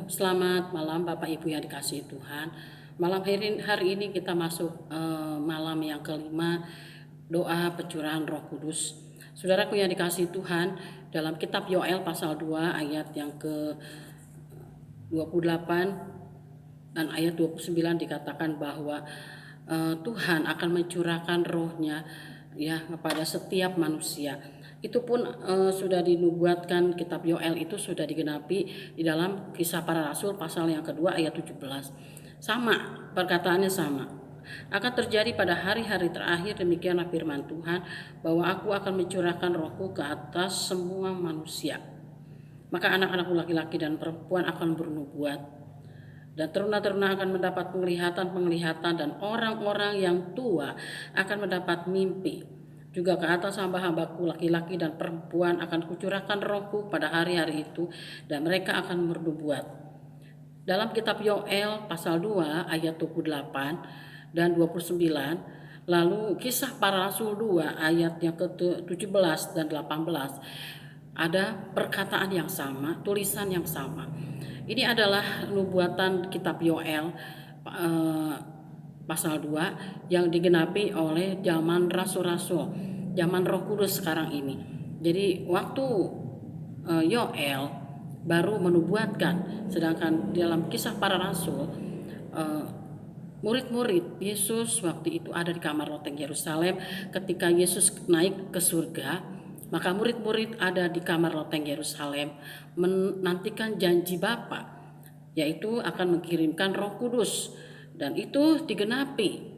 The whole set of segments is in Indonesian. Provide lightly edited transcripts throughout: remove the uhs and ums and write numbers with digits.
Selamat malam Bapak Ibu yang dikasihi Tuhan. Malam hari ini kita masuk malam yang kelima, doa pencurahan Roh Kudus. Saudaraku yang dikasihi Tuhan, dalam kitab Yoel pasal 2 ayat yang ke 28 dan ayat 29 dikatakan bahwa Tuhan akan mencurahkan rohnya ya kepada setiap manusia. Itu pun sudah dinubuatkan, kitab Yoel itu sudah digenapi di dalam Kisah Para Rasul pasal yang kedua ayat 17. Sama, perkataannya sama. Akan terjadi pada hari-hari terakhir, demikianlah firman Tuhan, bahwa aku akan mencurahkan rohku ke atas semua manusia. Maka anak-anak laki-laki dan perempuan akan bernubuat, dan teruna-teruna akan mendapat penglihatan, dan orang-orang yang tua akan mendapat mimpi. Juga ke atas hamba-hambaku laki-laki dan perempuan akan kucurahkan rohku pada hari-hari itu, dan mereka akan bernubuat. Dalam kitab Yoel pasal 2 ayat 28 dan 29, lalu Kisah Para Rasul 2 ayat yang ke-17 dan 18, ada perkataan yang sama, tulisan yang sama. Ini adalah nubuatan kitab Yoel pasal 2 yang digenapi oleh zaman rasul-rasul, zaman Roh Kudus sekarang ini. Jadi waktu Yoel baru menubuatkan, sedangkan dalam Kisah Para Rasul murid-murid Yesus waktu itu ada di kamar loteng Yerusalem. Ketika Yesus naik ke surga, maka murid-murid ada di kamar loteng Yerusalem menantikan janji Bapa, yaitu akan mengirimkan Roh Kudus, dan itu digenapi.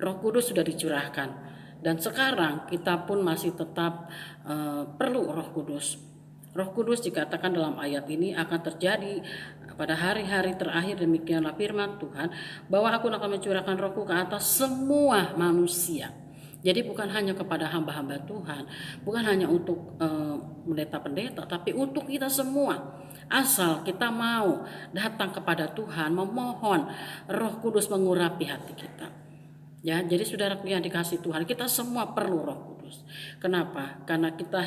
Roh Kudus sudah dicurahkan, dan sekarang kita pun masih tetap perlu Roh Kudus. Roh Kudus dikatakan dalam ayat ini akan terjadi pada hari-hari terakhir, demikianlah firman Tuhan, bahwa aku akan mencurahkan rohku ke atas semua manusia. Jadi bukan hanya kepada hamba-hamba Tuhan, bukan hanya untuk pendeta-pendeta, tapi untuk kita semua. Asal kita mau datang kepada Tuhan, memohon Roh Kudus mengurapi hati kita. Ya, jadi saudara yang dikasih Tuhan, kita semua perlu Roh Kudus. Kenapa? Karena kita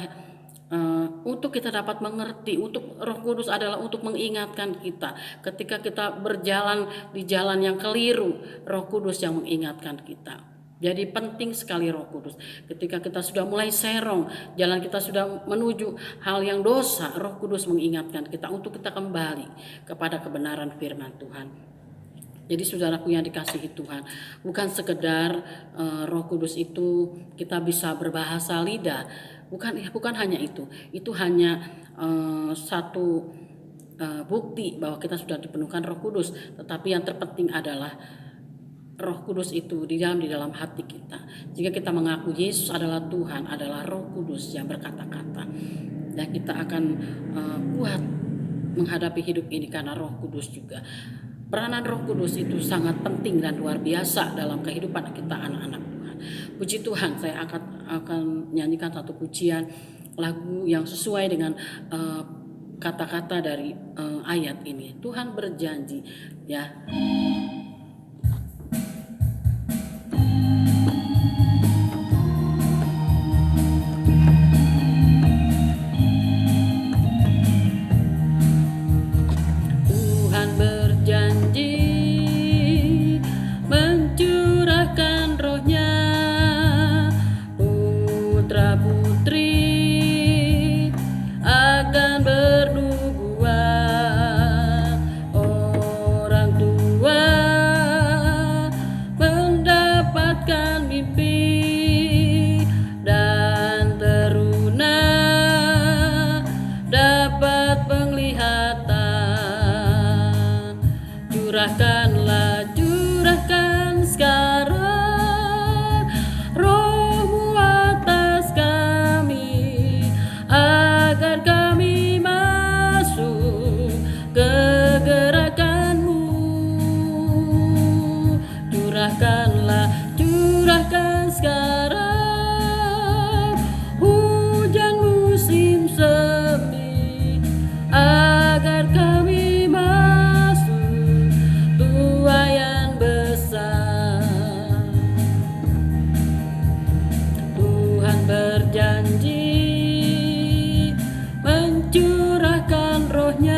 untuk kita dapat mengerti, untuk Roh Kudus adalah untuk mengingatkan kita ketika kita berjalan di jalan yang keliru. Roh Kudus yang mengingatkan kita. Jadi penting sekali Roh Kudus. Ketika kita sudah mulai serong, jalan kita sudah menuju hal yang dosa, Roh Kudus mengingatkan kita untuk kita kembali kepada kebenaran firman Tuhan. Jadi saudaraku yang dikasihi Tuhan, bukan sekedar Roh Kudus itu kita bisa berbahasa lidah, bukan hanya itu hanya satu bukti bahwa kita sudah dipenuhkan Roh Kudus, tetapi yang terpenting adalah Roh Kudus itu di dalam hati kita. Jika kita mengaku Yesus adalah Tuhan, adalah Roh Kudus yang berkata-kata, dan kita akan kuat menghadapi hidup ini karena Roh Kudus juga. Peranan Roh Kudus itu sangat penting dan luar biasa dalam kehidupan kita anak-anak Tuhan. Puji Tuhan, saya akan nyanyikan satu pujian lagu yang sesuai dengan kata-kata dari ayat ini. Tuhan berjanji, ya,